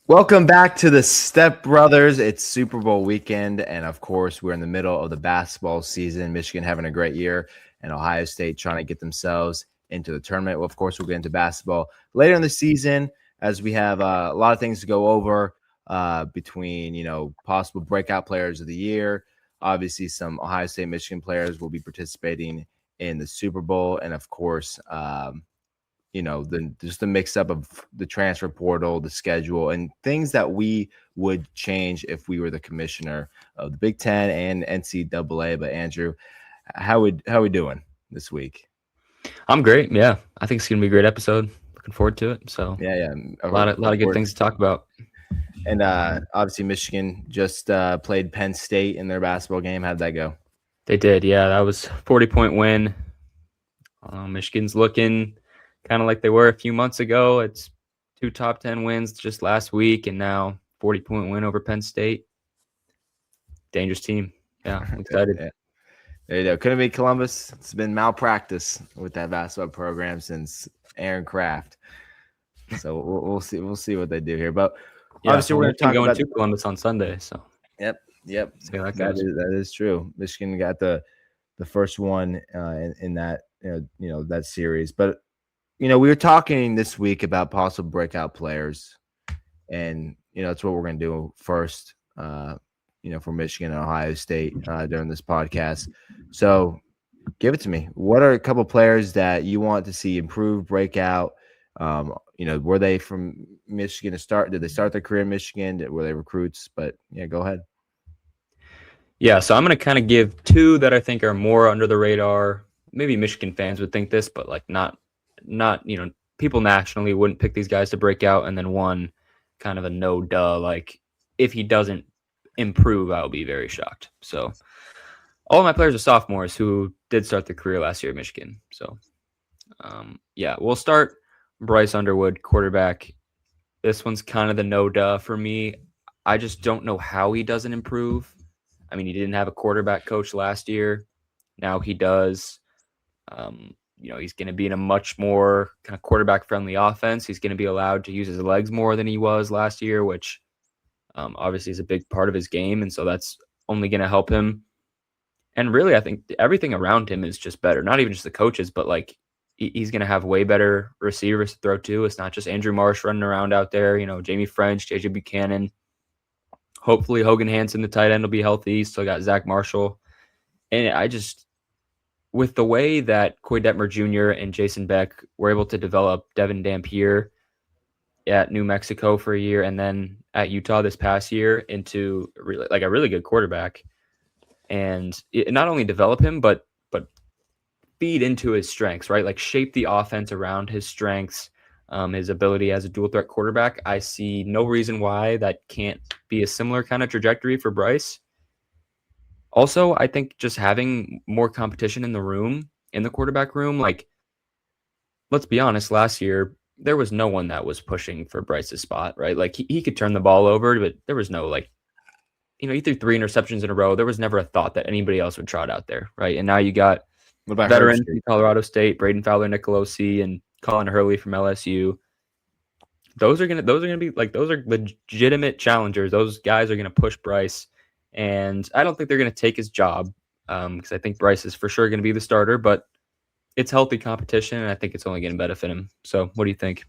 Welcome back to the Step Brothers. It's Super Bowl weekend, and of course, we're in the middle of the basketball season. Michigan having a great year, and Ohio State trying to get themselves into the tournament. Well, of course, we'll get into basketball later in the season as we have a lot of things to go over between, possible breakout players of the year. Obviously, some Ohio State, Michigan players will be participating in the Super Bowl, and of course, just the mix up of the transfer portal, the schedule, and things that we would change if we were the commissioner of the Big Ten and NCAA. But Andrew, how we doing this week? I'm great. Yeah, I think it's gonna be a great episode. Looking forward to it. So yeah, a lot of good things to talk about. And obviously, Michigan just played Penn State in their basketball game. How'd that go? They did. Yeah, that was 40-point win. Michigan's looking kind of like they were a few months ago. It's 2 top 10 wins just last week, and now 40-point win over Penn State. Dangerous team. Yeah, I'm excited. Yeah. There you go. Couldn't be Columbus. It's been malpractice with that basketball program since Aaron Kraft. So we'll see. We'll see what they do here. But obviously, we're going to Columbus on Sunday. So yep. That is true. Michigan got the first one in that that series. But we were talking this week about possible breakout players, and that's what we're going to do first. For Michigan and Ohio State during this podcast. So give it to me. What are a couple players that you want to see improve, breakout? Were they from Michigan to start? Did they start their career in Michigan? Were they recruits? But yeah, go ahead. Yeah, so I'm going to kind of give 2 that I think are more under the radar. Maybe Michigan fans would think this, but like not people nationally wouldn't pick these guys to break out. And then one kind of a no duh, like if he doesn't improve, I'll be very shocked. So all of my players are sophomores who did start their career last year at Michigan. So we'll start Bryce Underwood, quarterback. This one's kind of the no duh for me. I just don't know how he doesn't improve. I mean, he didn't have a quarterback coach last year. Now he does. He's going to be in a much more kind of quarterback friendly offense. He's going to be allowed to use his legs more than he was last year, which obviously is a big part of his game. And so that's only going to help him. And really, I think everything around him is just better. Not even just the coaches, but like he's going to have way better receivers to throw to. It's not just Andrew Marsh running around out there, Jamie French, JJ Buchanan. Hopefully Hogan Hansen, the tight end, will be healthy. Still got Zach Marshall. And with the way that Coy Detmer Jr. and Jason Beck were able to develop Devin Dampier at New Mexico for a year and then at Utah this past year into a really good quarterback, and not only develop him, but feed into his strengths, right? Like shape the offense around his strengths, his ability as a dual threat quarterback. I see no reason why that can't be a similar kind of trajectory for Bryce. Also, I think just having more competition in the quarterback room, like, let's be honest, last year, there was no one that was pushing for Bryce's spot, right? Like, he could turn the ball over, but there was no, he threw 3 interceptions in a row. There was never a thought that anybody else would trot out there, right? And now you got veterans from Colorado State, Braden Fowler, Nicolosi, and Colin Hurley from LSU. Those are gonna be those are legitimate challengers. Those guys are gonna push Bryce. And I don't think they're going to take his job because I think Bryce is for sure going to be the starter, but it's healthy competition, and I think it's only going to benefit him. So what do you think?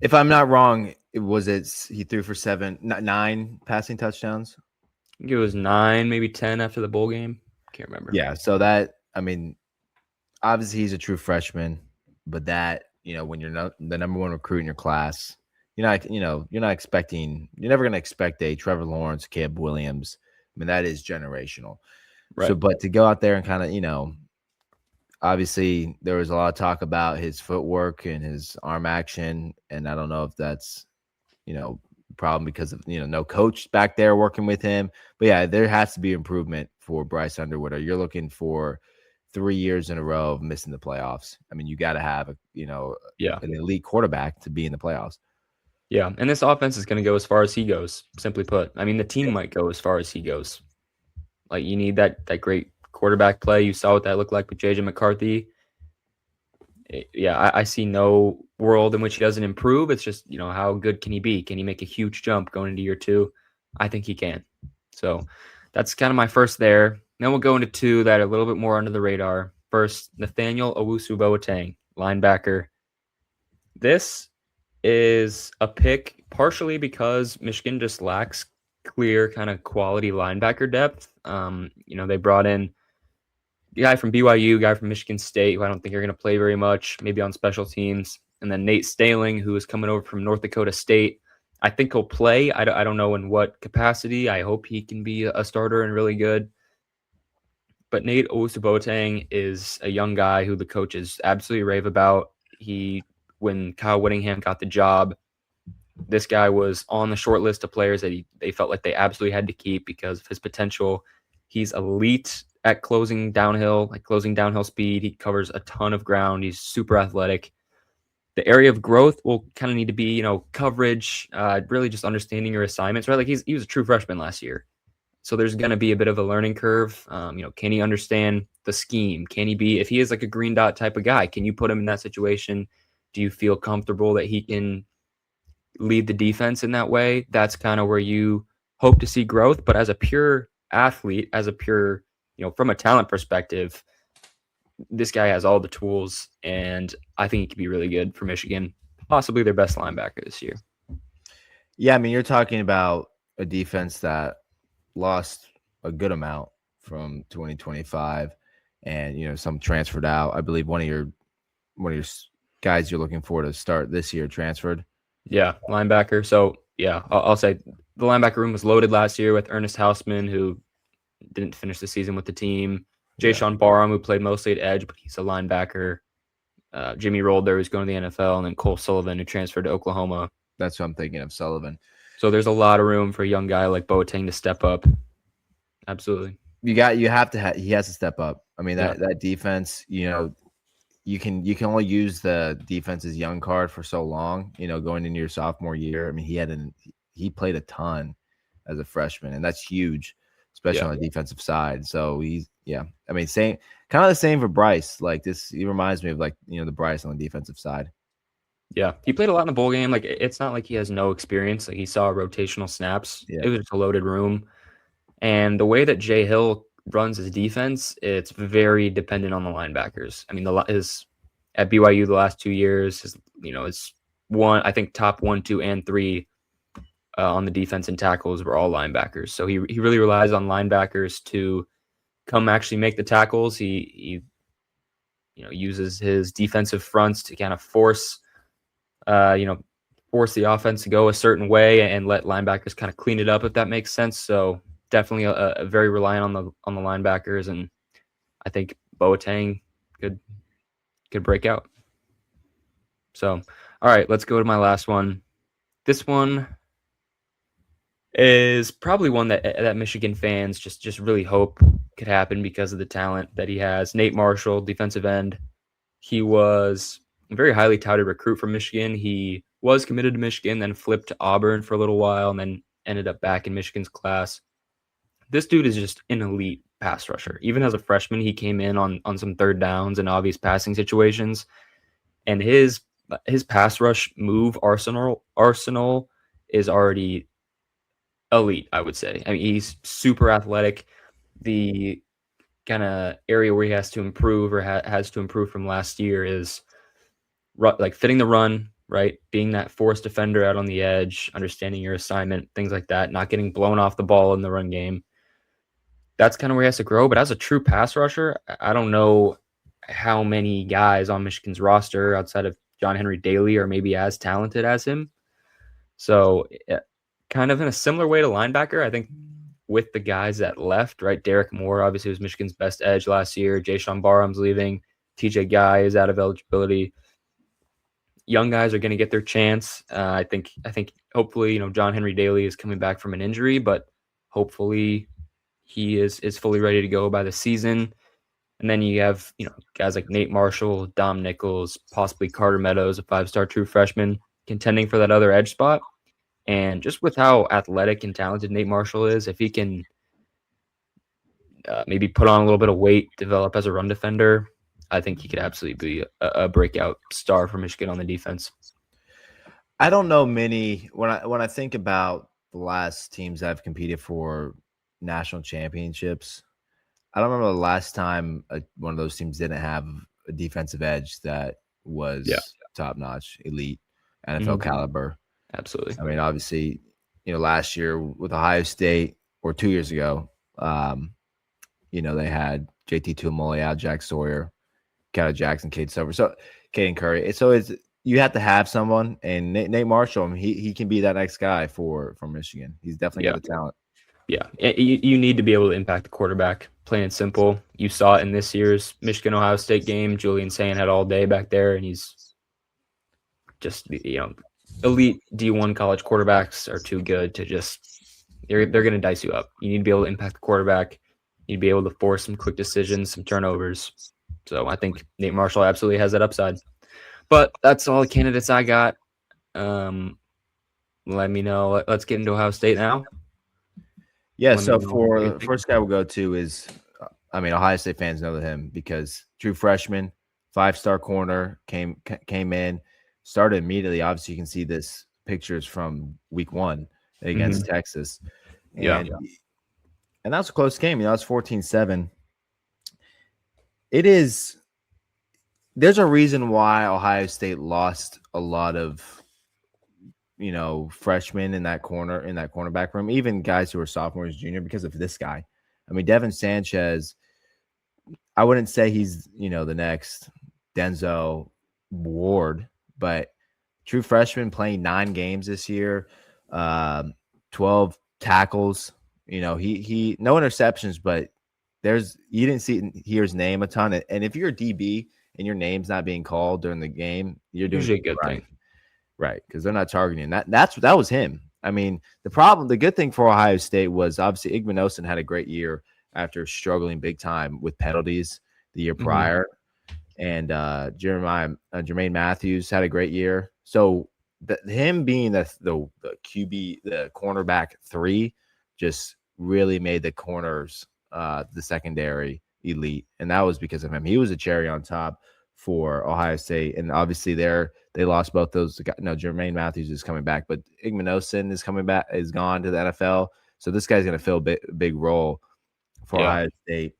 If I'm not wrong, he threw for 9 passing touchdowns? I think it was 9, maybe 10 after the bowl game. Can't remember. Yeah, so obviously he's a true freshman, but that, when you're not the number 1 recruit in your class, you're never going to expect a Trevor Lawrence, Caleb Williams. I mean, that is generational. Right. So, but to go out there and kind of, obviously there was a lot of talk about his footwork and his arm action. And I don't know if that's, problem because of, no coach back there working with him. But yeah, there has to be improvement for Bryce Underwood. Or you're looking for 3 years in a row of missing the playoffs. I mean, you got to have an elite quarterback to be in the playoffs. Yeah, and this offense is going to go as far as he goes, simply put. I mean, the team might go as far as he goes. Like, you need that great quarterback play. You saw what that looked like with J.J. McCarthy. I see no world in which he doesn't improve. It's just, how good can he be? Can he make a huge jump going into year 2? I think he can. So that's kind of my first there. Then we'll go into 2 that are a little bit more under the radar. First, Nathaniel Owusu-Boateng, linebacker. This is a pick partially because Michigan just lacks clear kind of quality linebacker depth. They brought in the guy from BYU, guy from Michigan State, who I don't think are going to play very much, maybe on special teams. And then Nate Staling, who is coming over from North Dakota State. I think he'll play. I don't know in what capacity. I hope he can be a starter and really good. But Nate Owusu-Boateng is a young guy who the coaches absolutely rave about. When Kyle Whittingham got the job, this guy was on the short list of players that they felt like they absolutely had to keep because of his potential. He's elite at closing downhill speed. He covers a ton of ground. He's super athletic. The area of growth will kind of need to be, coverage, really just understanding your assignments, right? Like he was a true freshman last year. So there's going to be a bit of a learning curve. Can he understand the scheme? Can he be, if he is like a green dot type of guy, can you put him in that situation? Do you feel comfortable that he can lead the defense in that way? That's kind of where you hope to see growth. But as a pure athlete, from a talent perspective, this guy has all the tools, and I think he could be really good for Michigan, possibly their best linebacker this year. Yeah, I mean, you're talking about a defense that lost a good amount from 2025, and some transferred out. I believe one of your guys you're looking for to start this year transferred. Yeah, linebacker. So yeah, I'll say the linebacker room was loaded last year with Ernest Hausman, who didn't finish the season with the team. Jayshon Barham, who played mostly at edge, but he's a linebacker. Jimmy Rolder, who's going to the NFL, and then Cole Sullivan, who transferred to Oklahoma. That's what I'm thinking of, Sullivan. So there's a lot of room for a young guy like Boateng to step up. Absolutely. He has to step up. I mean, that defense, you can only use the defense's young card for so long, going into your sophomore year. I mean, he played a ton as a freshman, and that's huge, especially on the defensive side. So same, kind of the same for Bryce. Like this, he reminds me of the Bryce on the defensive side. Yeah, he played a lot in the bowl game. Like it's not like he has no experience. Like he saw rotational snaps. Yeah. It was just a loaded room, and the way that Jay Hill runs his defense, it's very dependent on the linebackers. I mean, at BYU the last 2 years, it's I think top 1, 2, and 3 on the defense and tackles were all linebackers. So he really relies on linebackers to come actually make the tackles. He uses his defensive fronts to kind of force the offense to go a certain way and let linebackers kind of clean it up, if that makes sense. So definitely a very reliant on the linebackers, and I think Boateng could break out. So, all right, let's go to my last one. This one is probably one that Michigan fans just really hope could happen because of the talent that he has. Nate Marshall, defensive end. He was a very highly touted recruit from Michigan. He was committed to Michigan, then flipped to Auburn for a little while, and then ended up back in Michigan's class. This dude is just an elite pass rusher. Even as a freshman, he came in on some third downs and obvious passing situations. And his pass rush move arsenal is already elite, I would say. I mean, he's super athletic. The kind of area where he has to improve or has to improve from last year is like fitting the run, right? Being that force defender out on the edge, understanding your assignment, things like that, not getting blown off the ball in the run game. That's kind of where he has to grow. But as a true pass rusher, I don't know how many guys on Michigan's roster outside of John Henry Daly are maybe as talented as him. So kind of in a similar way to linebacker, I think with the guys that left, right? Derek Moore obviously was Michigan's best edge last year. Jayshon Barham's leaving. TJ Guy is out of eligibility. Young guys are going to get their chance. I think hopefully, John Henry Daly is coming back from an injury, but hopefully he is fully ready to go by the season. And then you have, guys like Nate Marshall, Dom Nichols, possibly Carter Meadows, a 5-star true freshman, contending for that other edge spot. And just with how athletic and talented Nate Marshall is, if he can maybe put on a little bit of weight, develop as a run defender, I think he could absolutely be a breakout star for Michigan on the defense. I don't know many when I think about the last teams that have competed for national championships. I don't remember the last time one of those teams didn't have a defensive edge that was top notch, elite, NFL caliber. Absolutely. I mean, obviously, last year with Ohio State or 2 years ago, they had JT Tuimoloau, Jack Sawyer, Kyle Jackson, Caden Curry. So you have to have someone, and Nate Marshall, he can be that next guy for Michigan. He's definitely got the talent. Yeah, you need to be able to impact the quarterback, plain and simple. You saw it in this year's Michigan-Ohio State game. Julian Sain had all day back there, and he's just, elite D1 college quarterbacks are too good to just – they're going to dice you up. You need to be able to impact the quarterback. You need to be able to force some quick decisions, some turnovers. So I think Nate Marshall absolutely has that upside. But that's all the candidates I got. Let me know. Let's get into Ohio State now. Yeah, so for the first guy we'll go to is, Ohio State fans know him because true freshman, 5-star corner, came in, started immediately. Obviously, you can see this pictures from week 1 against Texas. And that was a close game. That was 14-7. There's a reason why Ohio State lost a lot of freshmen in that cornerback room, even guys who are sophomores, junior, because of this guy. Devin Sanchez, I wouldn't say he's, the next Denzel Ward, but true freshman playing 9 games this year, 12 tackles, he no interceptions, but you didn't hear his name a ton. And if you're a DB and your name's not being called during the game, you're doing usually a good thing. Right, because they're not targeting that. That was him. The good thing for Ohio State was obviously Igmanosin had a great year after struggling big time with penalties the year prior, and Jermaine Matthews had a great year. So him being the QB, the cornerback 3, just really made the corners, the secondary, elite, and that was because of him. He was a cherry on top for Ohio State, and obviously they lost both those. No, Jermaine Matthews is coming back, but Igmanosin is coming back, is gone to the NFL. So this guy's going to fill a big role for Ohio State.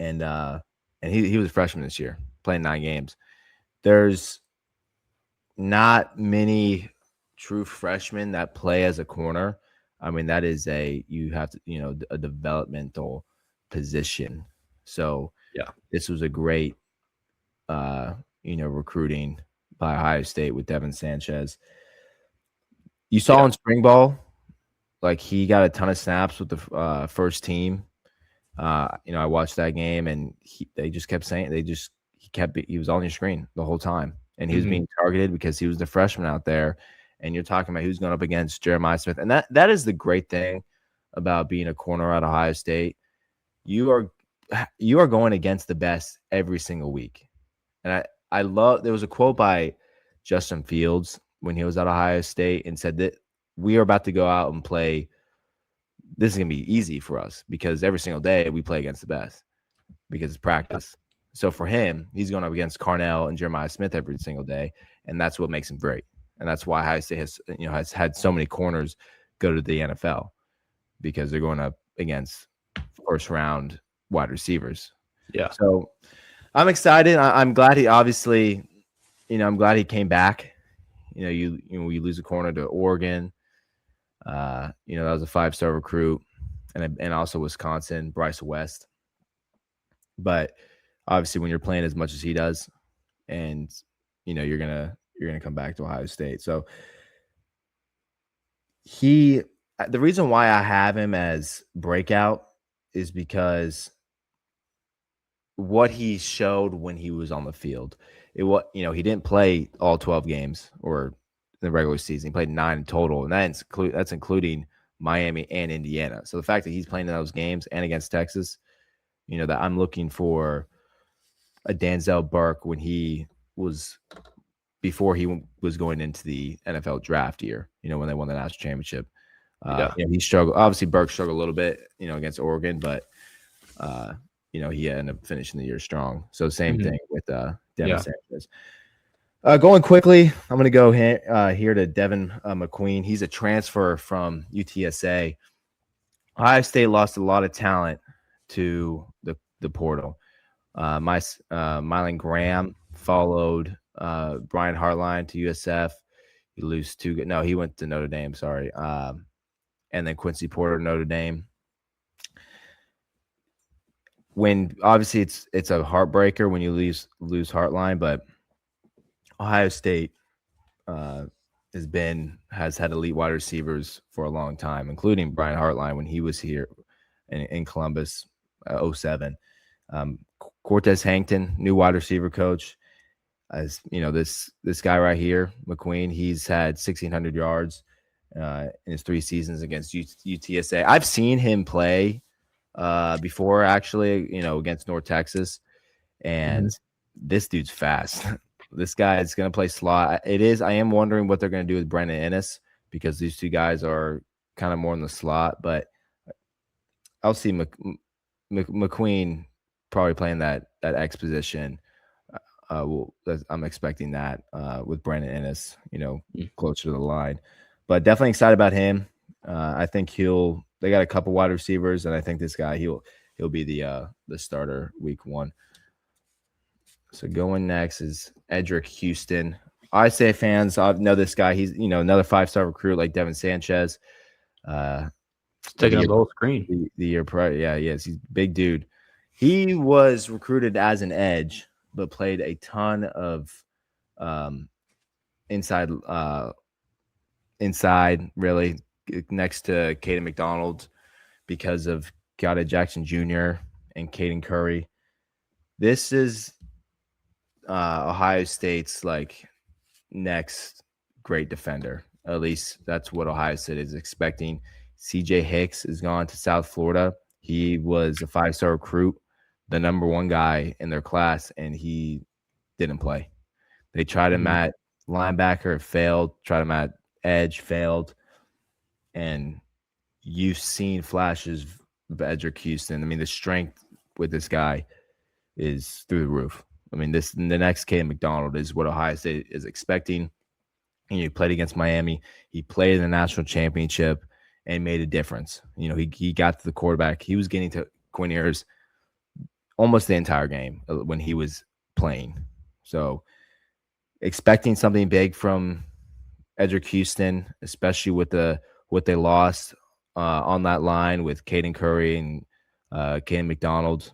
And he was a freshman this year, playing 9 games. There's not many true freshmen that play as a corner. That is you have to, a developmental position. So this was a great, recruiting by Ohio State with Devin Sanchez. You saw in spring ball, he got a ton of snaps with the first team. I watched that game, and they just kept saying he was on your screen the whole time, and he was being targeted because he was the freshman out there. And you're talking about who's going up against Jeremiah Smith, and that is the great thing about being a corner at Ohio State. You are going against the best every single week, and I love. There was a quote by Justin Fields when he was at Ohio State and said that we are about to go out and play. This is going to be easy for us because every single day we play against the best because it's practice. So for him, he's going up against Carnell and Jeremiah Smith every single day, and that's what makes him great. And that's why Ohio State has had so many corners go to the NFL because they're going up against first round wide receivers. Yeah. So I'm excited. I'm glad he obviously, I'm glad he came back. You lose a corner to Oregon. That was a 5-star recruit, and also Wisconsin, Bryce West. But obviously, when you're playing as much as he does, and you're gonna come back to Ohio State. So the reason why I have him as breakout is because what he showed when he was on the field. He didn't play all 12 games or the regular season. He played 9 in total, and that's including Miami and Indiana. So the fact that he's playing in those games and against Texas, that I'm looking for a Denzel Burke before he was going into the NFL draft year, when they won the national championship. He struggled. Obviously, Burke struggled a little bit, against Oregon, but he ended up finishing the year strong. So same thing with Devin Yeah. Sanchez. Going quickly, I'm going to go here to Devin McQueen. He's a transfer from UTSA. Ohio State lost a lot of talent to the portal. Mylan Graham followed Brian Hartline to USF. He lose two. No, he went to Notre Dame. Sorry. And then Quincy Porter, Notre Dame. When obviously it's a heartbreaker when you lose Hartline, but Ohio State has had elite wide receivers for a long time, including Brian Hartline when he was here in Columbus, 07. Cortez Hankton, new wide receiver coach. As you know, this guy right here, McQueen, he's had 1,600 yards in his 3 seasons against UTSA. I've seen him play before, actually, against North Texas, and this dude's fast. This guy is going to play slot. I am wondering what they're going to do with Brendan Ennis, because these two guys are kind of more in the slot, but I'll see McQueen probably playing that X position. I'm expecting that with Brandon Ennis, closer to the line. But definitely excited about him. I think they got a couple wide receivers, and I think this guy he'll be the starter week 1. So going next is Edric Houston. I say fans know this guy. He's another 5-star recruit like Devin Sanchez. Taking up the whole screen. The year prior, yeah, he is. He's a big dude. He was recruited as an edge, but played a ton of inside really next to Caden McDonald because of Keada Jackson Jr. and Caden Curry. This is Ohio State's next great defender. At least that's what Ohio State is expecting. CJ Hicks is gone to South Florida. He was a 5-star recruit, the number 1 guy in their class, and he didn't play. They tried him at linebacker, failed. Tried him at edge, failed. And you've seen flashes of Edric Houston. I mean, the strength with this guy is through the roof. I mean, the next Caden McDonald is what Ohio State is expecting. And he played against Miami. He played in the national championship and made a difference. He got to the quarterback. He was getting to Quinn Ewers almost the entire game when he was playing. So expecting something big from Edric Houston, especially with what they lost on that line with Caden Curry and Caden McDonald.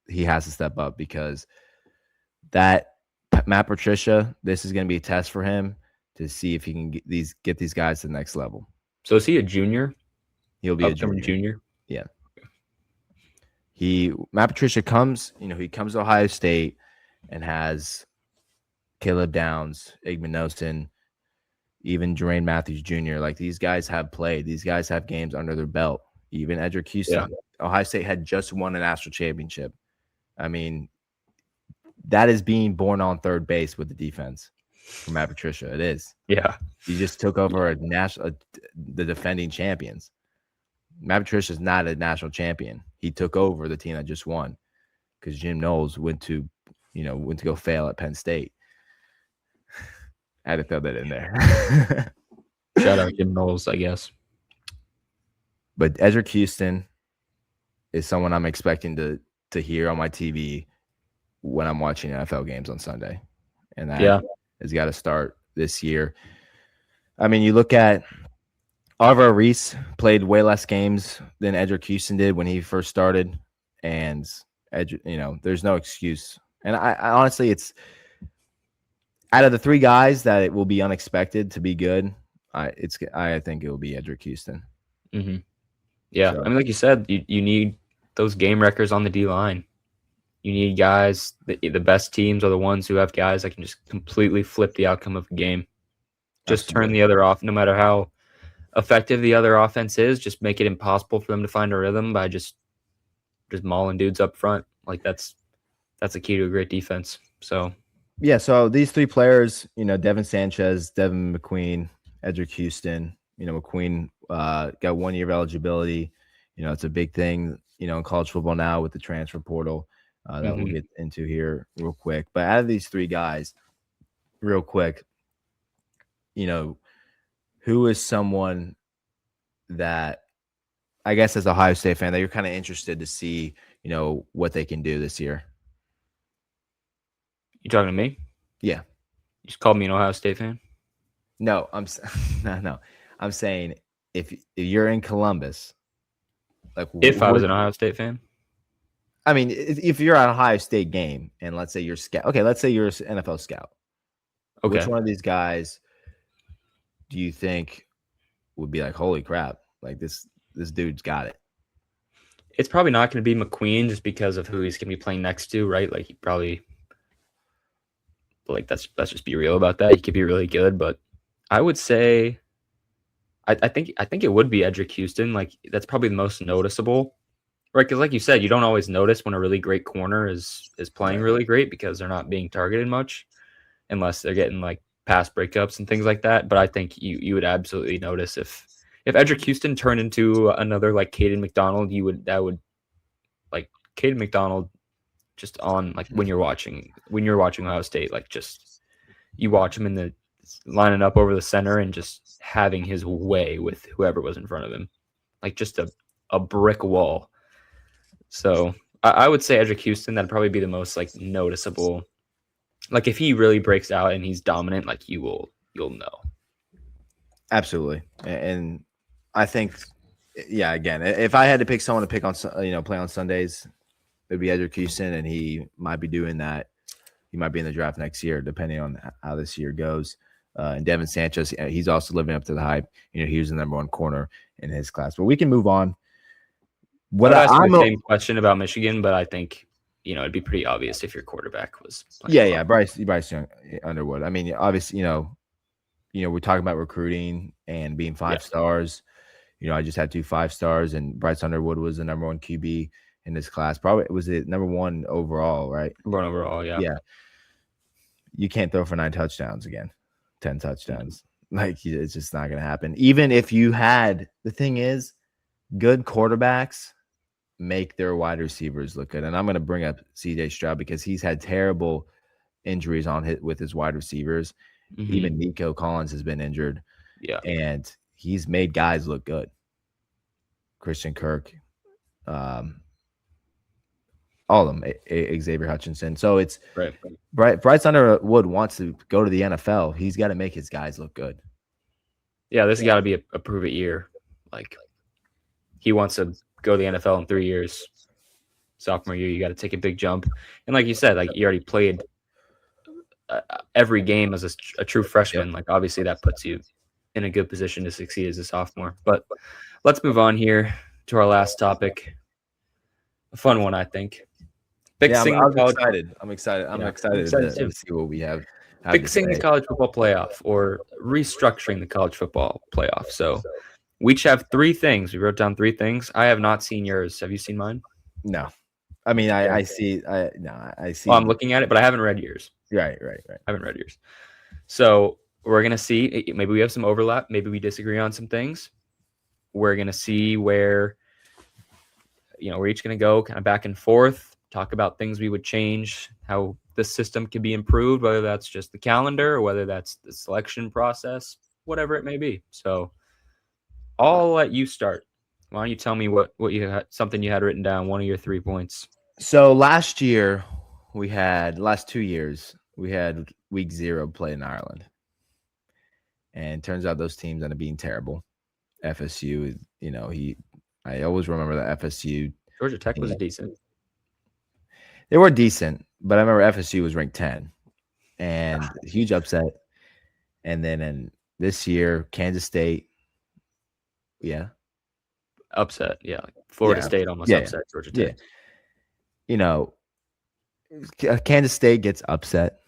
He has to step up, because that Matt Patricia, this is going to be a test for him to see if he can get these guys to the next level. So is he a junior? He'll be a junior. Yeah. Matt Patricia comes to Ohio State and has Caleb Downs, Igman Nosen, even Jermaine Matthews Jr. These guys have played. These guys have games under their belt. Even Edric Houston. Yeah. Ohio State had just won a national championship. I mean, that is being born on third base with the defense from Matt Patricia. It is. Yeah. He just took over the defending champions. Matt Patricia is not a national champion. He took over the team that just won because Jim Knowles went to go fail at Penn State. I had to throw that in there. Shout out Jim Knowles, I guess. But Edric Houston is someone I'm expecting to hear on my TV when I'm watching NFL games on Sunday. And that has got to start this year. I mean, you look at Alvaro Reese played way less games than Edric Houston did when he first started. And, there's no excuse. And I honestly, it's out of the 3 guys that it will be unexpected to be good. I think it will be Edric Houston. Mm-hmm. Yeah. So, I mean, like you said, you need those game wreckers on the D-line. You need guys, the best teams are the ones who have guys that can just completely flip the outcome of a game. Just turn the other off, no matter how effective the other offense is, just make it impossible for them to find a rhythm by just mauling dudes up front. That's the key to a great defense. So yeah, so these 3 players, Devin Sanchez, Devin McQueen, Edric Houston, McQueen got 1 year of eligibility. It's a big thing, in college football now with the transfer portal that we'll get into here real quick. But out of these three guys, real quick, who is someone that I guess as a Ohio State fan that you're kind of interested to see, what they can do this year? You talking to me? Yeah. You just called me an Ohio State fan? No, no. I'm saying if you're in Columbus, like if I was an Ohio State fan. I mean, if you're at an Ohio State game and let's say you're scout. Okay, let's say you're an NFL scout. Okay. Which one of these guys do you think would be like, holy crap, like this dude's got it? It's probably not going to be McQueen just because of who he's going to be playing next to, right? Like he probably, like let's just be real about that. He could be really good, but I would say, I think it would be Edric Houston. Like that's probably the most noticeable, right? Because like you said, you don't always notice when a really great corner is playing really great because they're not being targeted much, unless they're getting like pass breakups and things like that. But I think you would absolutely notice if Edric Houston turned into another like Caden McDonald, like Caden McDonald just on like when you're watching Ohio State, like just you watch him in the lining up over the center and just having his way with whoever was in front of him, like just a brick wall. So I would say Edric Houston, that'd probably be the most like noticeable. Like if he really breaks out and he's dominant, like you'll know. Absolutely. And I think, yeah, again, if I had to pick someone to pick on, play on Sundays, it'd be Edric Houston, and he might be doing that. He might be in the draft next year, depending on how this year goes. And Devin Sanchez, he's also living up to the hype. He was the number one corner in his class. But we can move on. I'm the same question about Michigan, but I think it'd be pretty obvious if your quarterback was. Bryce Young, Underwood. I mean, obviously, we're talking about recruiting and being 5 stars. I just had 2 5 stars, and Bryce Underwood was the number one QB in this class. Probably was it number 1 overall, right? Number 1 overall, yeah. Yeah. You can't throw for 9 touchdowns again, 10 touchdowns. Like it's just not going to happen. Even if you had, the thing is, good quarterbacks make their wide receivers look good. And I'm going to bring up CJ Stroud because he's had terrible injuries with his wide receivers. Mm-hmm. Even Nico Collins has been injured. Yeah. And he's made guys look good. Christian Kirk, all of them, Xavier Hutchinson. So it's right. Bryce Underwood wants to go to the NFL. He's got to make his guys look good. Yeah, this has got to be a prove it year. Like he wants to go to the NFL in 3 years. Sophomore year, you got to take a big jump. And like you said, like you already played every game as a true freshman. Like obviously that puts you in a good position to succeed as a sophomore. But let's move on here to our last topic. A fun one, I think. I'm excited. I'm excited to see what we have. Fixing the college football playoff or restructuring the college football playoff. So we each have 3 things. We wrote down 3 things. I have not seen yours. Have you seen mine? No. I mean, I see. I see. Well, I'm looking at it, but I haven't read yours. Right. I haven't read yours. So we're going to see. Maybe we have some overlap. Maybe we disagree on some things. We're going to see where, we're each going to go kind of back and forth, talk about things we would change, how the system can be improved, whether that's just the calendar or whether that's the selection process, whatever it may be. So I'll let you start. Why don't you tell me what you had, something you had written down, one of your 3 points. So last 2 years, we had week 0 play in Ireland. And turns out those teams ended up being terrible. FSU, I always remember that FSU. Georgia Tech was decent. They were decent, but I remember FSU was ranked 10. And huge upset. And then in this year, Kansas State. Yeah. Upset, yeah. Florida State almost upset Georgia Tech. Yeah. Kansas State gets upset.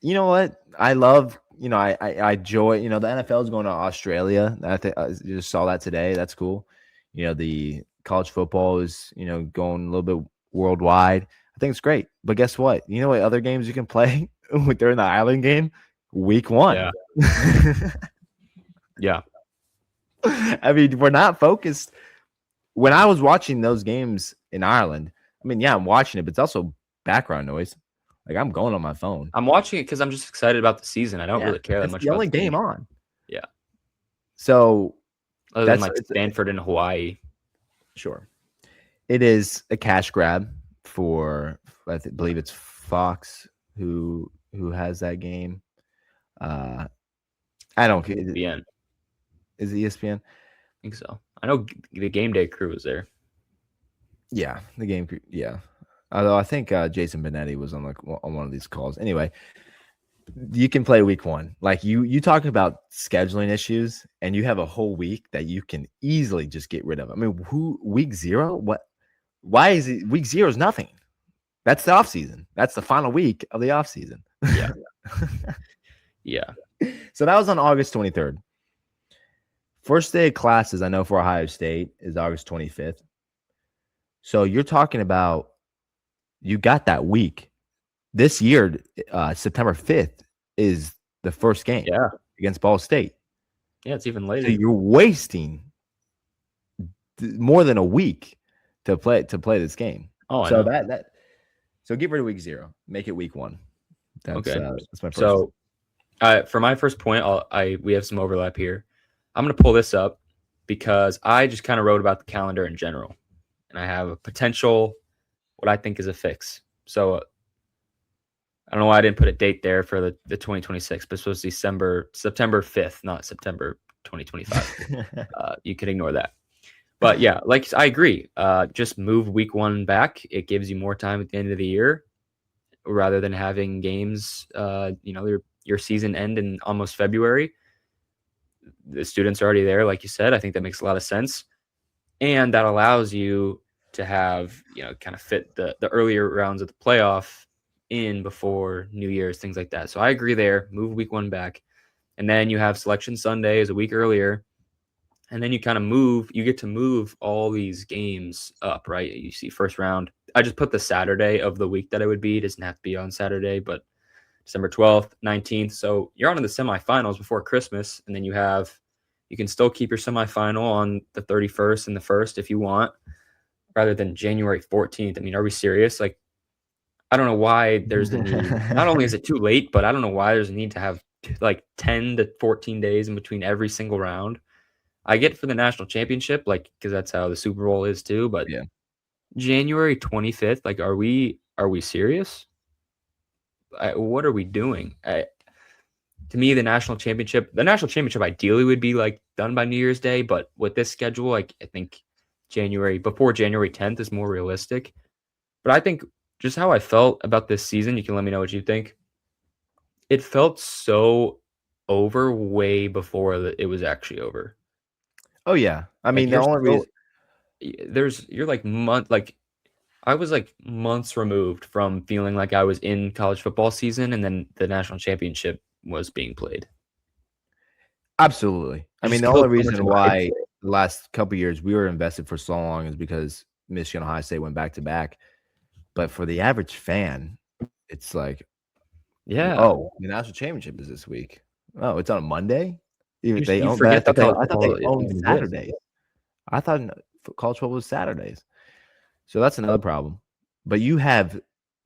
You know what? I love, I enjoy, the NFL is going to Australia. I just saw that today. That's cool. The college football is, going a little bit worldwide. I think it's great. But guess what? You know what other games you can play during the Island game? Week 1. Yeah. Yeah. I mean, we're not focused. when I was watching those games in Ireland, I mean, yeah, I'm watching it, but it's also background noise. Like I'm going on my phone. I'm watching it because I'm just excited about the season. I don't really care that That's much the about only the game game. on. Yeah. So Other than like Stanford and Hawaii. Sure. It is a cash grab for, believe it's Fox who has that game. I don't care. ESPN. Is it ESPN? I think so. I know the game day crew was there. Yeah, the game crew. Yeah. Although I think Jason Benetti was on one of these calls. Anyway, you can play week 1. Like you talking about scheduling issues, and you have a whole week that you can easily just get rid of. I mean, week 0? What? Why is it week 0 is nothing? That's the offseason. That's the final week of the offseason. Yeah. Yeah. So that was on August 23rd. First day of classes, I know for Ohio State, is August 25th. So you're talking about you got that week. This year, September 5th is the first game against Ball State. Yeah, it's even later. So you're wasting more than a week to play this game. Oh, so I know. So get rid of week 0, make it week 1. That's my first. So, for my first point, we have some overlap here. I'm going to pull this up because I just kind of wrote about the calendar in general, and I have a potential what I think is a fix. So I don't know why I didn't put a date there for the 2026, but it's supposed to be September 5th, not September 2025. You can ignore that. But yeah, like I agree. Just move week 1 back. It gives you more time at the end of the year rather than having games, your season end in almost February. The students are already there, like you said. I think that makes a lot of sense. And that allows you to have, kind of fit the earlier rounds of the playoff in before New Year's, things like that. So I agree there. Move week 1 back. And then you have Selection Sunday is a week earlier. And then you kind of you get to move all these games up, right? You see first round. I just put the Saturday of the week that it would be. It doesn't have to be on Saturday, but December 12th, 19th. So you're on to the semifinals before Christmas. And then you can still keep your semifinal on the 31st and the 1st if you want, rather than January 14th. I mean, are we serious? Like, I don't know why there's the need. Not only is it too late, but I don't know why there's a need to have like 10 to 14 days in between every single round. I get it for the national championship, like, because that's how the Super Bowl is too. But yeah, January 25th, like, are we serious? What are we doing? To me, the national championship ideally would be like done by New Year's Day, but with this schedule, like, I think before January 10th is more realistic. But I think just how I felt about this season, you can let me know what you think. It felt so over way before it was actually over. Oh yeah, I mean, the only reason you're like I was like months removed from feeling like I was in college football season, and then the national championship was being played. Absolutely. I mean, the only reason why the last couple of years we were invested for so long is because Michigan, Ohio State went back to back. But for the average fan, it's like, the national championship is this week. Oh, it's on a Monday. I thought they owned Saturdays. I thought college football was Saturdays. So that's another problem. But you have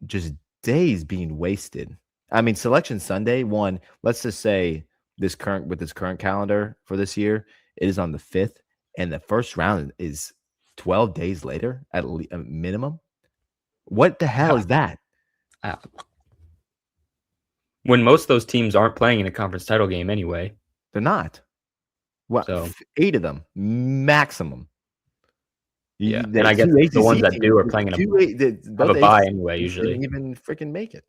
just days being wasted. I mean, Selection Sunday, let's just say this current calendar for this year, it is on the 5th, and the first round is 12 days later at a minimum. What the hell is that? When most of those teams aren't playing in a conference title game anyway. They're not. What? So, 8 of them maximum. Yeah, and I guess the ones that do are playing in a bye anyway. Usually, didn't even freaking make it.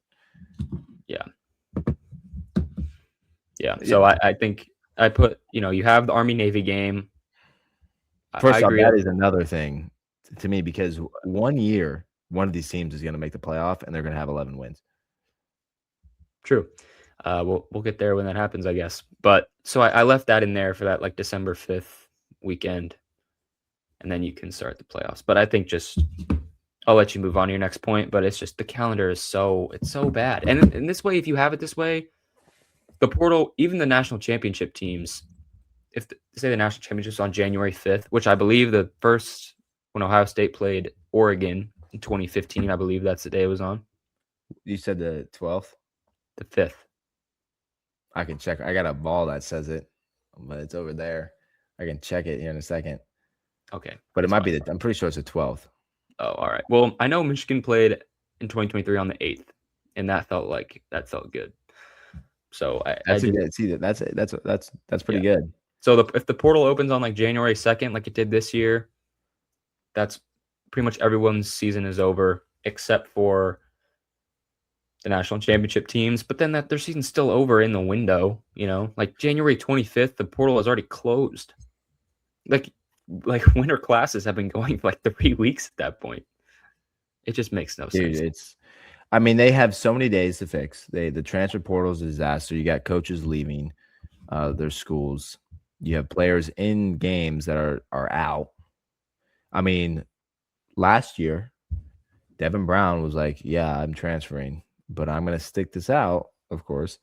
Yeah. So I think I put, you have the Army-Navy game. First off, that is another thing to me, because one year, one of these teams is going to make the playoff, and they're going to have 11 wins. True. We'll get there when that happens, I guess. But so I left that in there for that like December 5th weekend, and then you can start the playoffs. But I think I'll let you move on to your next point. But it's just the calendar is so bad. And in this way, if you have it this way, the portal, even the national championship teams, say the national championship's on January 5th, which I believe the first when Ohio State played Oregon in 2015. I believe that's the day it was on. You said the 12th? The 5th. I can check. I got a ball that says it, but it's over there. I can check it here in a second. Okay. But it might be I'm pretty sure it's the 12th. Oh, all right. Well, I know Michigan played in 2023 on the 8th, and that felt good. So that's pretty good. So if the portal opens on like January 2nd, like it did this year, that's pretty much everyone's season is over except for the national championship teams. But then their season's still over in the window, like January 25th, the portal is already closed. Like winter classes have been going for like 3 weeks at that point. It just makes no sense. They have so many days to fix. The transfer portal is a disaster. You got coaches leaving their schools. You have players in games that are out. Last year, Devin Brown was like, "Yeah, I'm transferring, but I'm going to stick this out, of course."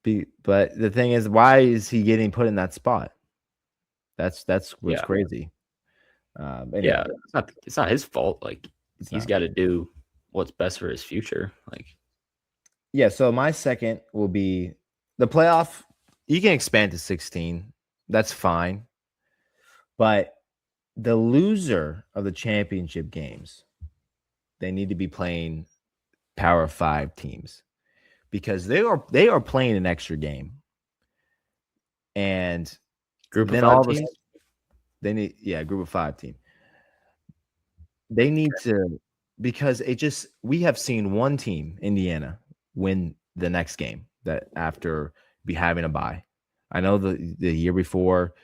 But the thing is, why is he getting put in that spot? That's what's crazy. Anyway. It's not his fault. Like he's got to do what's best for his future. So my second will be the playoff. You can expand to 16. That's fine. But the loser of the championship games, they need to be playing Power 5 teams because they are playing an extra game. And group of 5 teams? They need group of 5 team. They need to, because we have seen one team, Indiana, win the next game that after be having a bye. I know the year before,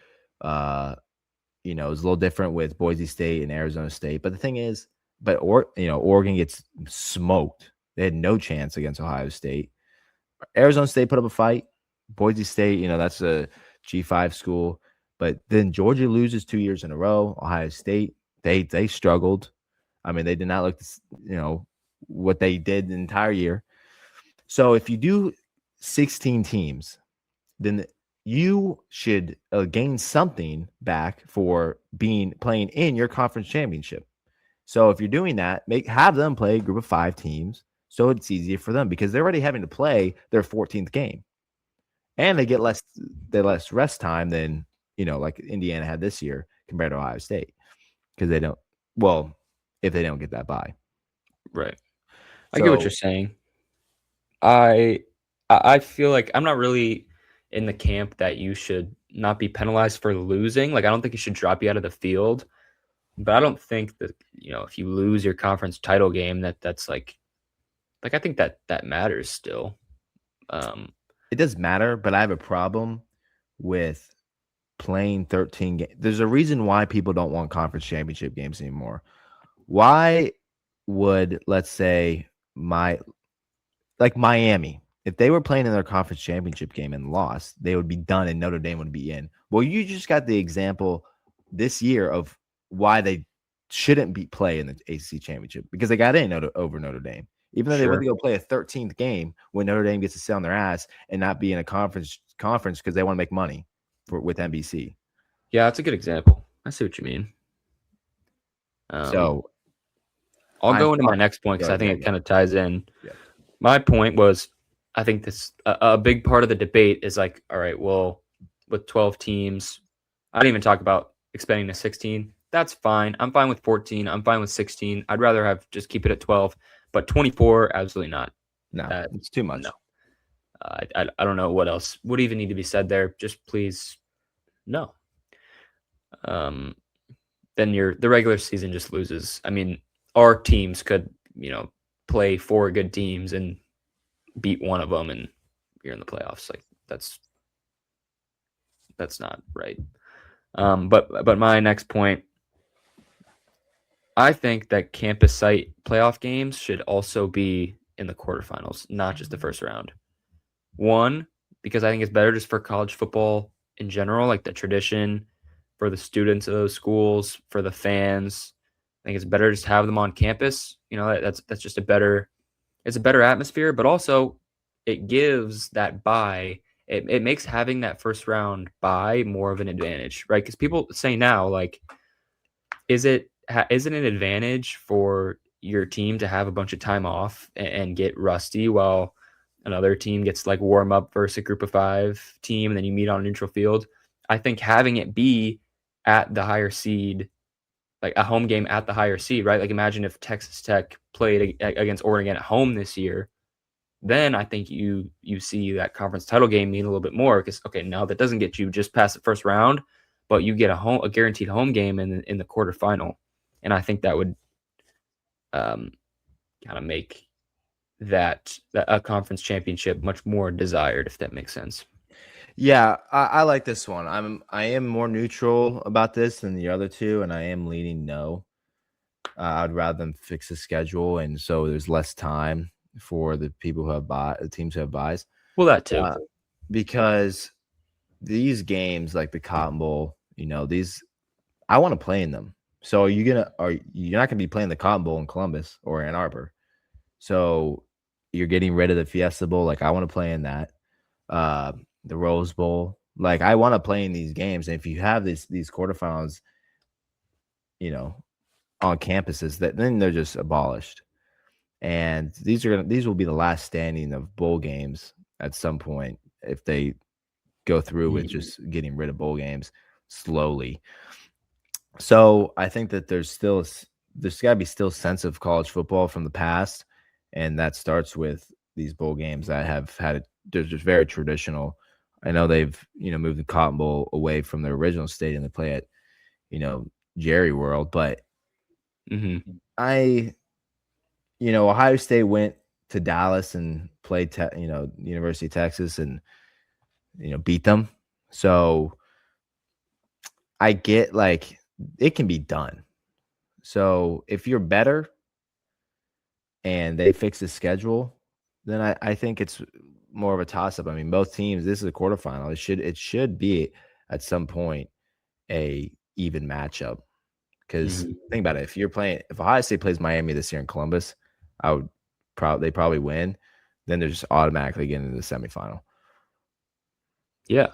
it was a little different with Boise State and Arizona State. But the thing is, Oregon gets smoked. They had no chance against Ohio State. Arizona State put up a fight. Boise State, that's a G5 school. But then Georgia loses 2 years in a row. Ohio State, they struggled. They did not look, what they did the entire year. So if you do 16 teams, then you should gain something back for playing in your conference championship. So if you're doing that, have them play a group of 5 teams so it's easier for them because they're already having to play their 14th game. And they get less rest time than, like Indiana had this year compared to Ohio State because if they don't get that bye. Right. I get what you're saying. I feel like I'm not really in the camp that you should not be penalized for losing. I don't think it should drop you out of the field. But I don't think that, if you lose your conference title game, that's I think that matters still. It does matter, but I have a problem with playing 13 games. There's a reason why people don't want conference championship games anymore. Why would, let's say, Miami, if they were playing in their conference championship game and lost, they would be done and Notre Dame would be in. Well, you just got the example this year of why they shouldn't play in the ACC championship because they got in over Notre Dame. Even though they went to go play a 13th game when Notre Dame gets to sit on their ass and not be in a conference because they want to make money with NBC. Yeah, that's a good example. I see what you mean. So I'll go into my next point because I think it kind of ties in. Yeah. My point was, I think a big part of the debate is all right, well, with 12 teams, I didn't even talk about expanding to 16. That's fine. I'm fine with 14. I'm fine with 16. I'd rather just keep it at 12. But 24, absolutely not. No, it's too much. No. I don't know what else would even need to be said there. Just please, no. Then the regular season just loses. Our teams could, play 4 good teams and beat one of them, and you're in the playoffs. That's not right. But my next point, I think that campus site playoff games should also be in the quarterfinals, not just the first round. One, because I think it's better just for college football in general, the tradition for the students of those schools, for the fans. I think it's better just to have them on campus. That's just it's a better atmosphere, but also it gives that bye. It makes having that first round bye more of an advantage, right? Because people say now, Is it an advantage for your team to have a bunch of time off and get rusty while another team gets like warm up versus a group of 5 team, and then you meet on a neutral field? I think having it be at the higher seed, like a home game at the higher seed, right? Like imagine if Texas Tech played against Oregon at home this year, then I think you see that conference title game mean a little bit more, because okay, now that doesn't get you just past the first round, but you get a guaranteed home game in the quarterfinal, and I think that would kind of make that a conference championship much more desired, if that makes sense. Yeah, I like this one. I am more neutral about this than the other two, and I am leaning no. I'd rather them fix the schedule, and so there's less time for the people who have the teams who have buys. Well, that too, because these games like the Cotton Bowl, these I want to play in them. So you're not gonna be playing the Cotton Bowl in Columbus or Ann Arbor. So you're getting rid of the Fiesta Bowl. Like I want to play in that. The Rose Bowl. Like I want to play in these games. And if you have these quarterfinals, on campuses, then they're just abolished. And these will be the last standing of bowl games at some point if they go through with just getting rid of bowl games slowly. So I think that there's got to be still sense of college football from the past, and that starts with these bowl games that have had they're just very traditional. I know they've moved the Cotton Bowl away from their original stadium to play at Jerry World, but Ohio State went to Dallas and played University of Texas and beat them. So I get like it can be done. So if you're better and they fix the schedule, then I think it's more of a toss-up. I mean, both teams, this is a quarterfinal. It should be at some point a even matchup. Because think about it, if Ohio State plays Miami this year in Columbus, they probably win. Then they're just automatically getting into the semifinal. Yeah,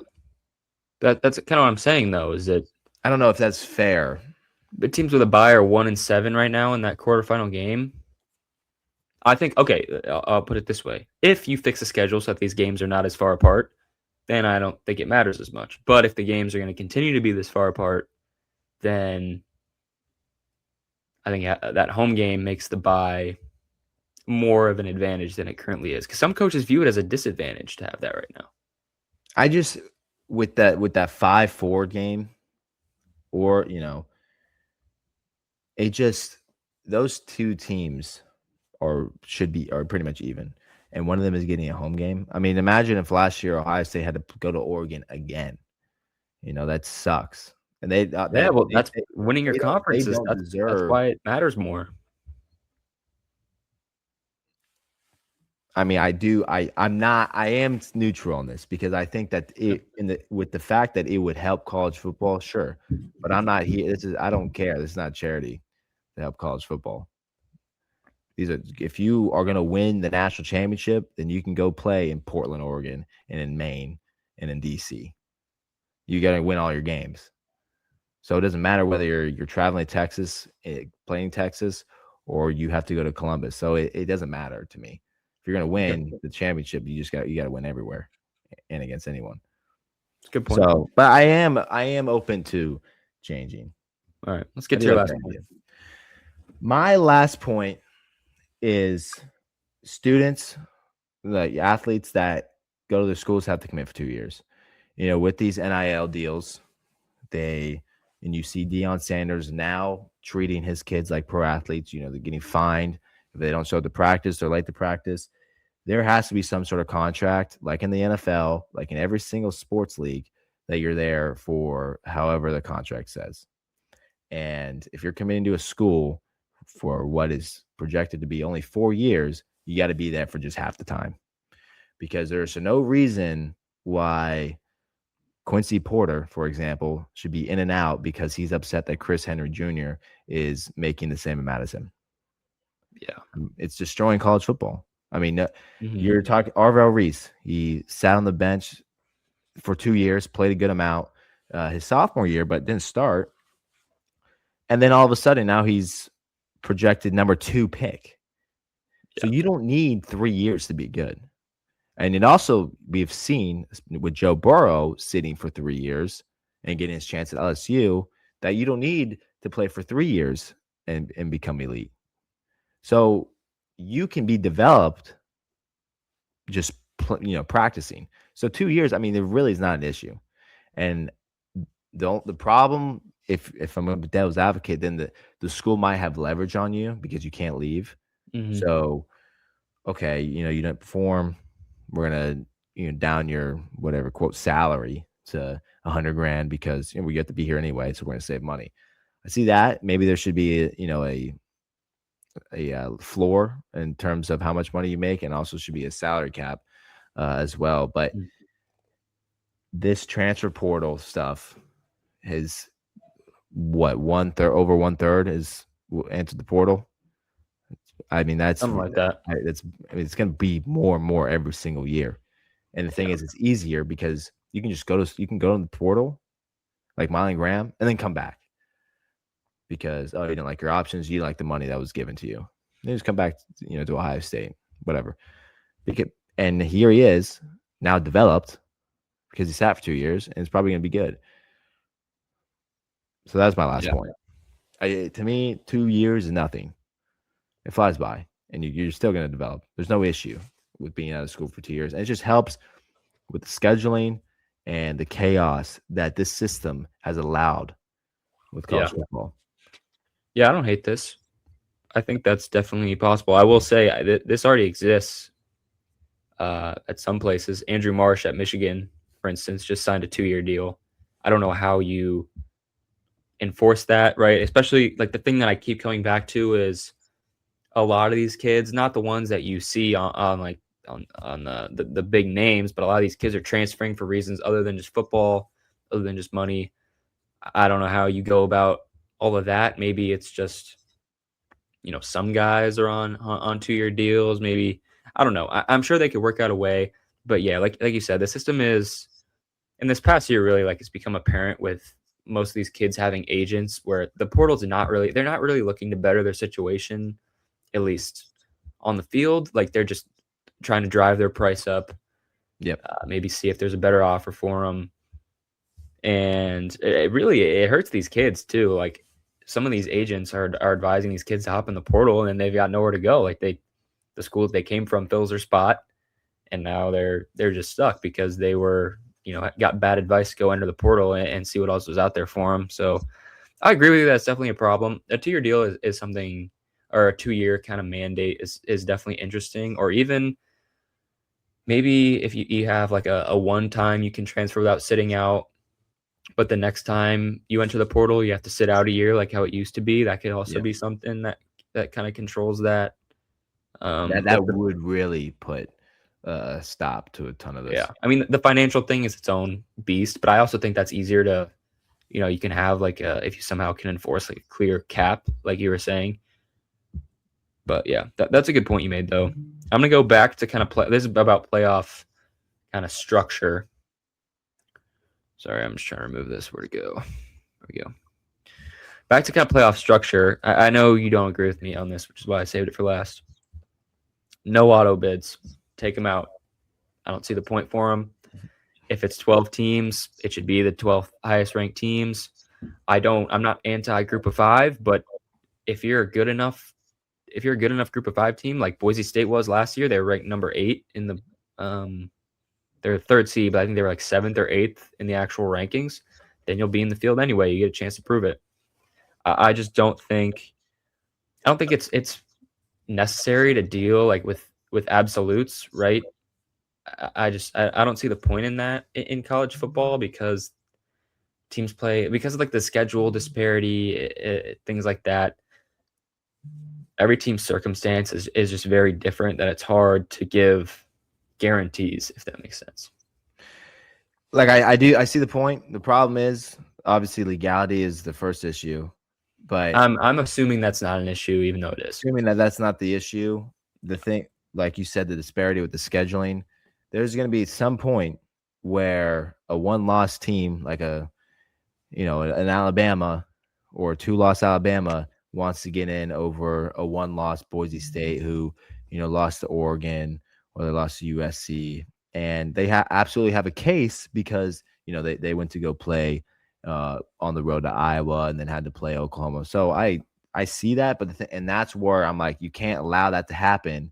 that's kind of what I'm saying though. Is that I don't know if that's fair. But teams with a bye are 1-7 right now in that quarterfinal game. I think, okay, I'll put it this way. If you fix the schedule so that these games are not as far apart, then I don't think it matters as much. But if the games are going to continue to be this far apart, then I think that home game makes the bye more of an advantage than it currently is. Because some coaches view it as a disadvantage to have that right now. I just, with that 5-4 game, or, those two teams are pretty much even, and one of them is getting a home game. I mean, imagine if last year Ohio State had to go to Oregon again. That sucks. And that's winning your conferences. That's why it matters more. I mean, I am neutral on this because I think that with the fact that it would help college football, sure. But I'm not here. I don't care. This is not charity to help college football. If you are going to win the national championship, then you can go play in Portland, Oregon, and in Maine, and in DC. You got to win all your games. So it doesn't matter whether you're traveling to Texas, playing Texas, or you have to go to Columbus. So it doesn't matter to me. If you're going to win the championship, you got to win everywhere and against anyone. Good point. So, but I am open to changing. All right, let's get to your last point. My last point is students, the athletes that go to their schools have to commit for 2 years. With these NIL deals, and you see Deion Sanders now treating his kids like pro athletes. They're getting fined if they don't show up to practice or late to practice. There has to be some sort of contract, like in the NFL, like in every single sports league, that you're there for however the contract says. And if you're committing to a school for what is projected to be only 4 years, you got to be there for just half the time, because there's no reason why Quincy Porter, for example, should be in and out because he's upset that Chris Henry Jr. is making the same amount as him. Yeah. It's destroying college football. I mean, you're talking Arvell Reese. He sat on the bench for 2 years, played a good amount his sophomore year, but didn't start. And then all of a sudden now he's projected number 2 pick. So you don't need 3 years to be good. And it also, we've seen with Joe Burrow sitting for 3 years and getting his chance at LSU, that you don't need to play for 3 years and become elite. So you can be developed just practicing. So 2 years, I mean, it really is not an issue. And the problem, if I'm a devil's advocate, then the school might have leverage on you because you can't leave. Mhm. So, okay, you don't perform, we're gonna down your whatever quote salary to $100,000 because we get to be here anyway, so we're gonna save money. I see that. Maybe there should be a floor in terms of how much money you make, and also should be a salary cap as well. But Mm. this transfer portal stuff has over 1/3 is entered the portal. I mean, that's Something like that. it's going to be more and more every single year. And the thing is, it's easier because you can just go to the portal like Miley Graham and then come back because you didn't like your options, you didn't like the money that was given to you. Then just come back, to Ohio State, whatever. And here he is now developed because he sat for 2 years and it's probably going to be good. So that's my last point. To me, 2 years is nothing. It flies by, and you're still going to develop. There's no issue with being out of school for 2 years. And it just helps with the scheduling and the chaos that this system has allowed with college football. Yeah, I don't hate this. I think that's definitely possible. I will say this already exists at some places. Andrew Marsh at Michigan, for instance, just signed a 2-year deal. I don't know how you enforce that, right? Especially like the thing that I keep coming back to is a lot of these kids, not the ones that you see on the big names, but a lot of these kids are transferring for reasons other than just football, other than just money. I don't know how you go about all of that. Maybe it's just, some guys are on 2-year deals. Maybe, I don't know. I'm sure they could work out a way, but yeah, like you said, the system is, in this past year, really, like, it's become apparent with most of these kids having agents where the portals they're not really looking to better their situation, at least on the field. Like, they're just trying to drive their price up. Yep. Maybe see if there's a better offer for them. And it hurts these kids too. Like, some of these agents are advising these kids to hop in the portal, and then they've got nowhere to go. Like, the school that they came from fills their spot, and now they're just stuck because they were, got bad advice to go into the portal and see what else was out there for them. So I agree with you. That's definitely a problem. A 2-year deal is something, or a 2-year kind of mandate is definitely interesting. Or even maybe if you have like a one time you can transfer without sitting out, but the next time you enter the portal, you have to sit out a year, like how it used to be. That could also be something that kind of controls that. That would really put a stop to a ton of this. Yeah. I mean, the financial thing is its own beast, but I also think that's easier to, you can have like if you somehow can enforce like a clear cap, like you were saying. But yeah, that's a good point you made, though. I'm going to go back to kind of this is about playoff kind of structure. Sorry, I'm just trying to remove this. Where'd it go? There we go. Back to kind of playoff structure. I know you don't agree with me on this, which is why I saved it for last. No auto bids. Take them out. I don't see the point for them. If it's 12 teams, it should be the 12 highest ranked teams. I'm not anti group of 5, but if you're a good enough group of 5 team, like Boise State was last year, they were ranked number 8 in the they're third seed, but I think they were like 7th or 8th in the actual rankings. Then you'll be in the field anyway. You get a chance to prove it. I just don't think it's necessary to deal like with absolutes, right? I don't see the point in that in college football because teams play because of like the schedule disparity, things like that. Every team's circumstance is just very different, that it's hard to give guarantees, if that makes sense. Like I see the point. The problem is obviously legality is the first issue, but I'm assuming that's not an issue, even though it is. Assuming that's not the issue, the thing, like you said, the disparity with the scheduling, there's going to be some point where a one-loss team, like an Alabama or a 2-loss Alabama wants to get in over a 1-loss Boise State who, lost to Oregon or they lost to USC. And they absolutely have a case because, they went to go play on the road to Iowa and then had to play Oklahoma. So I see that, but and that's where I'm like, you can't allow that to happen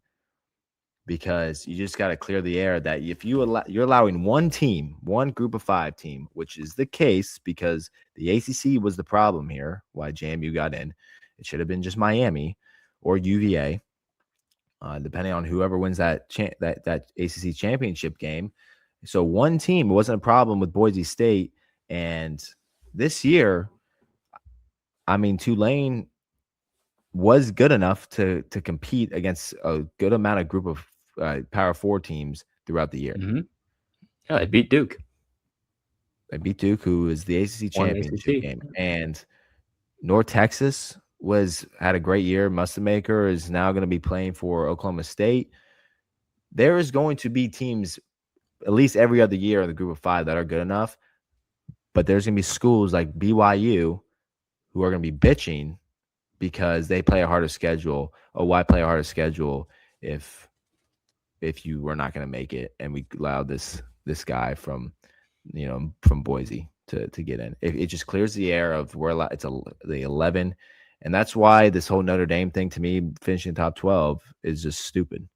because you just got to clear the air that if you're allowing one team, one group of 5 team, which is the case because the ACC was the problem here, why JMU got in. It should have been just Miami or UVA, depending on whoever wins that ACC championship game. So one team wasn't a problem with Boise State. And this year, I mean, Tulane was good enough to compete against a good amount of group of Power 4 teams throughout the year. Mm-hmm. Yeah, they beat Duke. Who is the ACC championship game. And North Texas had a great year. Musamaker is now going to be playing for Oklahoma State. There is going to be teams at least every other year in the group of 5 that are good enough. But there's going to be schools like BYU who are going to be bitching because they play a harder schedule. Oh, why play a harder schedule if you were not going to make it? And we allowed this guy from Boise to get in. It just clears the air of the 11, and that's why this whole Notre Dame thing to me finishing top 12 is just stupid.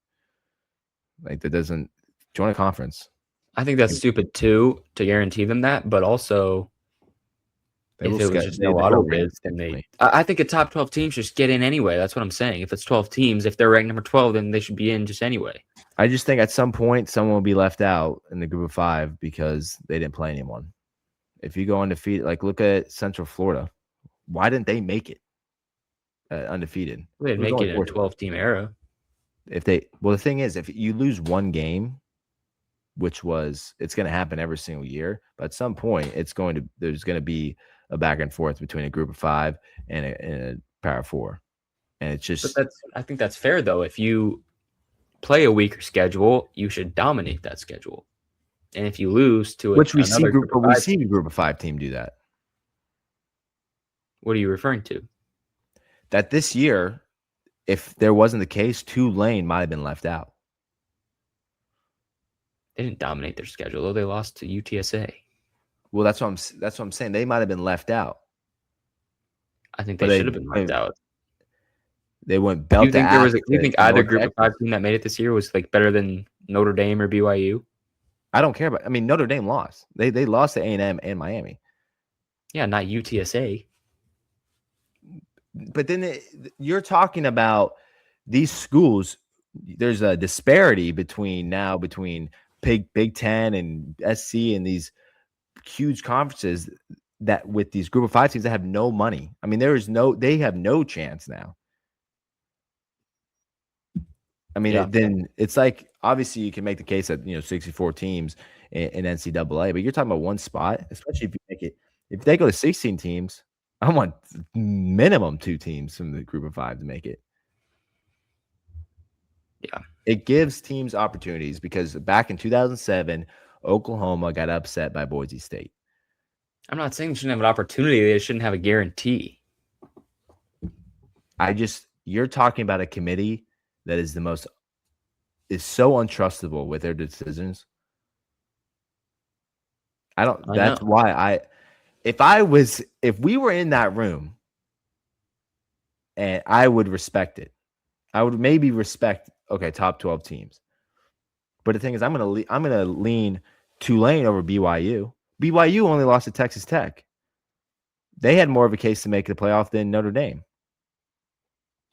Like that doesn't join a conference. I think that's stupid too to guarantee them that, but also. If it was just no auto bids, then I think a top 12 team should just get in anyway. That's what I'm saying. If it's 12 teams, if they're ranked number 12, then they should be in just anyway. I just think at some point someone will be left out in the group of 5 because they didn't play anyone. If you go undefeated, like look at Central Florida, why didn't they make it undefeated? They'd make it in a 12-team era. The thing is, if you lose one game, it's going to happen every single year, but at some point there's going to be a back and forth between a group of 5 and a Power 4. And it's just. I think that's fair, though. If you play a weaker schedule, you should dominate that schedule. And if you lose to we see a group of 5 team do that. What are you referring to? That this year, if there wasn't the case, Tulane might have been left out. They didn't dominate their schedule, though. They lost to UTSA. Well, that's what I'm saying. They might have been left out. I think they should have been left out. They went belt to ass. Do you think either group of 5 team that made it this year was like better than Notre Dame or BYU? I don't care about. I mean, Notre Dame lost. They lost to A&M and Miami. Yeah, not UTSA. But then you're talking about these schools. There's a disparity between Big Ten and SC and these huge conferences that with these group of 5 teams that have no money. I mean, they have no chance now. I mean, then it's like, obviously you can make the case that, 64 teams in NCAA, but you're talking about one spot, especially if you make it, if they go to 16 teams, I want minimum 2 teams from the group of 5 to make it. Yeah. It gives teams opportunities because back in 2007, Oklahoma got upset by Boise State. I'm not saying they shouldn't have an opportunity. They shouldn't have a guarantee. You're talking about a committee that is so untrustable with their decisions. If we were in that room, and I would respect it. I would maybe respect, okay, top 12 teams. But the thing is, I'm gonna lean Tulane over BYU. BYU only lost to Texas Tech. They had more of a case to make the playoff than Notre Dame.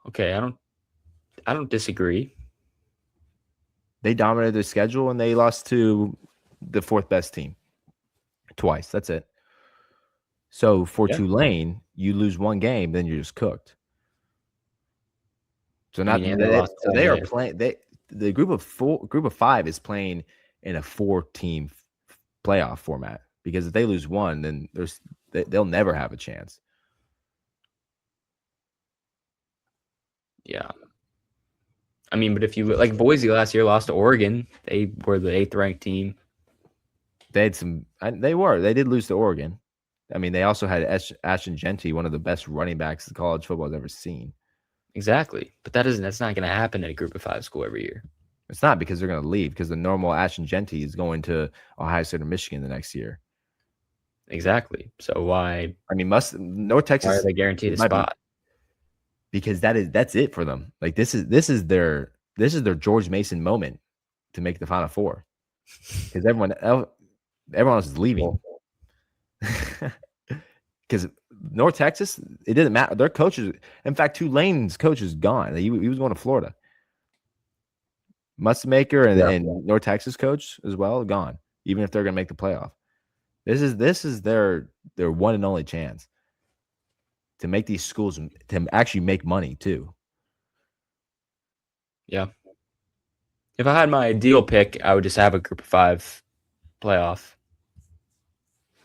Okay, I don't disagree. They dominated their schedule and they lost to the 4th best team twice. That's it. So for Tulane, you lose one game, then you're just cooked. So they are playing. The group of 5 is playing in a 4-team playoff format because if they lose one, then they'll never have a chance. Yeah. I mean, but if you like Boise last year lost to Oregon, they were the 8th ranked team. They did lose to Oregon. I mean, they also had Ashton Genty, one of the best running backs that college football has ever seen. Exactly. But that's not going to happen at a group of 5 school every year. It's not because they're going to leave, because the normal Ashton Genty is going to Ohio State or Michigan the next year. Exactly. So why? I mean, North Texas? Why are they guaranteed a spot? Because that's it for them. Like this is their George Mason moment to make the Final Four, because everyone else is leaving. Because North Texas, it didn't matter. Their coaches, in fact, Tulane's coach is gone. He was going to Florida. Musmaker and North Texas coach as well, gone. Even if they're going to make the playoff, this is their one and only chance to make these schools to actually make money too. Yeah. If I had my ideal pick, I would just have a group of 5 playoff.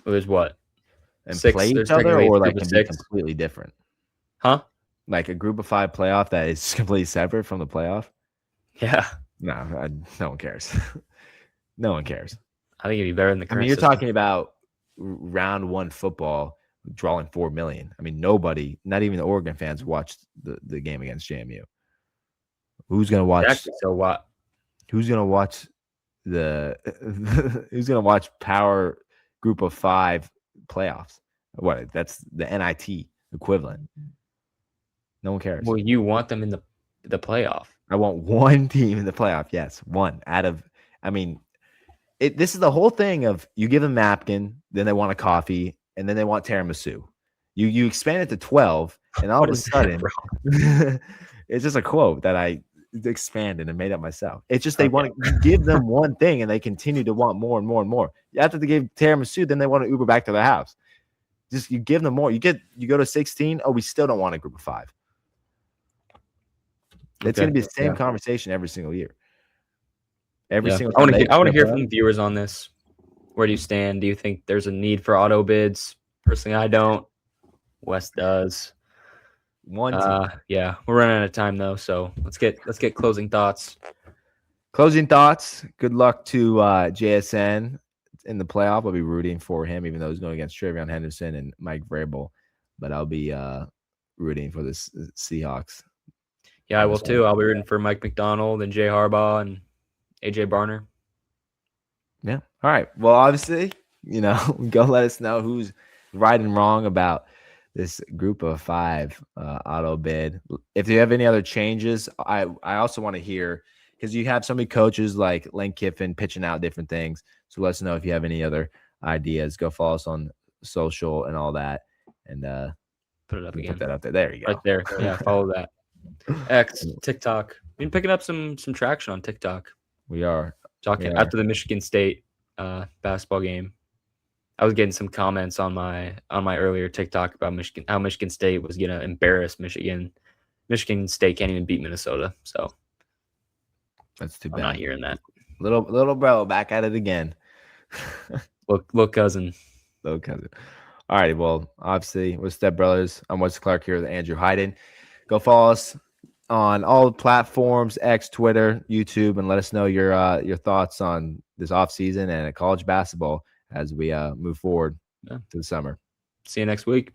There's what? And 6, play each other, or like can be completely different? Huh? Like a group of 5 playoff that is completely separate from the playoff? Yeah. No, no one cares. No one cares. I think it'd be better than the current you're system. talking about round 1 football drawing 4 million. I mean, nobody, not even the Oregon fans, watched the game against JMU. Who's gonna watch? Exactly. So what? Who's gonna watch who's gonna watch Power Group of 5 playoffs? What? That's the NIT equivalent. No one cares. Well, you want them in the playoff. I want one team in the playoff. Yes, one out of. I mean, this is the whole thing of you give them napkin, then they want a coffee, and then they want tiramisu. You expand it to 12, and all of a sudden, it's just a quote that I expanded and made up myself. It's just they want to give them one thing, and they continue to want more and more and more. After they give tiramisu, then they want to Uber back to their house. Just you give them more. You go to 16. Oh, we still don't want a group of 5. It's going to be the same conversation every single year. Every single time. I want to hear from the viewers on this. Where do you stand? Do you think there's a need for auto bids? Personally, I don't. Wes does. Yeah, we're running out of time though, so let's get closing thoughts. Closing thoughts. Good luck to JSN in the playoff. I'll be rooting for him, even though he's going against Trevion Henderson and Mike Vrabel. But I'll be rooting for the Seahawks. Yeah, I will too. I'll be rooting for Mike McDonald and Jay Harbaugh and AJ Barner. Yeah. All right. Well, obviously, go let us know who's right and wrong about this group of 5 auto bid. If you have any other changes, I also want to hear, because you have so many coaches like Lane Kiffin pitching out different things. So let us know if you have any other ideas. Go follow us on social and all that, and put it up again. Put that up there. There you go. Right there. Yeah, follow that. X, TikTok. We've been picking up some traction on TikTok. We are talking after the Michigan State basketball game. I was getting some comments on my earlier TikTok about Michigan, how Michigan State was gonna embarrass Michigan. Michigan State can't even beat Minnesota, so that's too bad. I'm not hearing that. Little bro back at it again. Look, cousin. Little cousin. All right. Well, obviously, we're StepBrothers. I'm Wesley Clark here with Andrew Hayden. Go follow us on all the platforms, X, Twitter, YouTube, and let us know your thoughts on this offseason and college basketball as we move forward to the summer. See you next week.